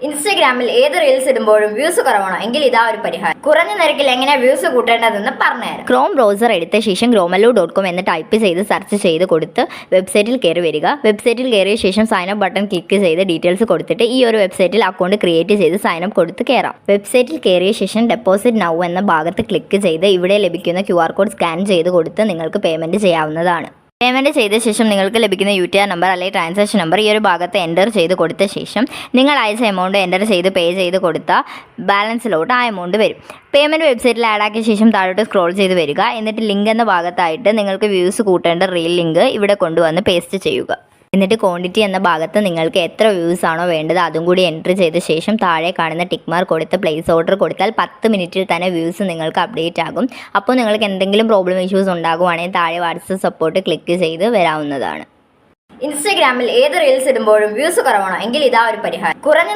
ഇൻസ്റ്റഗ്രാമിൽ ഏത് reels ഇടുമ്പോഴും views കുറവാണോ എങ്കിൽ ഇതാ ഒരു പരിഹാരം. കുറഞ്ഞ നിരക്കിൽ എങ്ങനെ വ്യൂസ് കൂട്ടേണ്ടതെന്ന് പറഞ്ഞുതരാം. ക്രോം ബ്രൗസർ എടുത്ത ശേഷം gromaloo.com എന്ന് ടൈപ്പ് ചെയ്ത് സെർച്ച് ചെയ്ത് കൊടുത്ത് വെബ്സൈറ്റിൽ കയറി വരിക. വെബ്സൈറ്റിൽ കയറിയ ശേഷം സൈൻ അപ്പ് ബട്ടൺ ക്ലിക്ക് ചെയ്ത് ഡീറ്റെയിൽസ് കൊടുത്തിട്ട് ഈ ഒരു വെബ്സൈറ്റിൽ അക്കൗണ്ട് ക്രിയേറ്റ് ചെയ്ത് സൈൻ അപ്പ് കൊടുത്ത് കയറാം. വെബ്സൈറ്റിൽ കയറിയ ശേഷം ഡെപ്പോസിറ്റ് നൗ എന്ന ഭാഗത്ത് ക്ലിക്ക് ചെയ്ത് ഇവിടെ ലഭിക്കുന്ന QR കോഡ് സ്കാൻ ചെയ്ത് കൊടുത്ത് നിങ്ങൾക്ക് പേയ്മെന്റ് ചെയ്യാവുന്നതാണ്. പേയ്മെൻറ്റ് ചെയ്ത ശേഷം നിങ്ങൾക്ക് ലഭിക്കുന്ന UTR നമ്പർ അല്ലെങ്കിൽ ട്രാൻസാക്ഷൻ നമ്പർ ഈ ഒരു ഭാഗത്ത് എൻ്റർ ചെയ്ത് കൊടുത്ത ശേഷം നിങ്ങൾ അയച്ച എമൗണ്ട് എൻ്റർ ചെയ്ത് പേ ചെയ്ത് കൊടുത്താൽ ബാലൻസിലോട്ട് ആ എമൗണ്ട് വരും. പേയ്മെൻറ്റ് വെബ്സൈറ്റിൽ ആഡ് ആക്കിയ ശേഷം താഴോട്ട് സ്ക്രോൾ ചെയ്ത് വരിക. എന്നിട്ട് ലിങ്ക് എന്ന ഭാഗത്തായിട്ട് നിങ്ങൾക്ക് വ്യൂസ് കൂട്ടേണ്ട റീൽ ലിങ്ക് ഇവിടെ കൊണ്ടുവന്ന് പേസ്റ്റ് ചെയ്യുക. എന്നിട്ട് ക്വാണ്ടിറ്റി എന്ന ഭാഗത്ത് നിങ്ങൾക്ക് എത്ര വ്യൂസ് ആണോ വേണ്ടത് അതും കൂടി എൻ്റർ ചെയ്ത ശേഷം താഴെ കാണുന്ന ടിക്ക് മാർക്ക് കൊടുത്ത് പ്ലേസ് ഓർഡർ കൊടുത്താൽ 10 മിനിറ്റിൽ തന്നെ വ്യൂസ് നിങ്ങൾക്ക് അപ്ഡേറ്റ് ആകും. അപ്പോൾ നിങ്ങൾക്ക് എന്തെങ്കിലും പ്രോബ്ലം ഇഷ്യൂസ് ഉണ്ടാകുവാണെങ്കിൽ താഴെ വാട്സപ്പ് സപ്പോർട്ട് ക്ലിക്ക് ചെയ്ത് വരാവുന്നതാണ്. ഇൻസ്റ്റഗ്രാമിൽ ഏത് റീൽസ് ഇടുമ്പോഴും വ്യൂസ് കുറവാണോ എങ്കിൽ ഇതാ ഒരു പരിഹാരം. കുറഞ്ഞ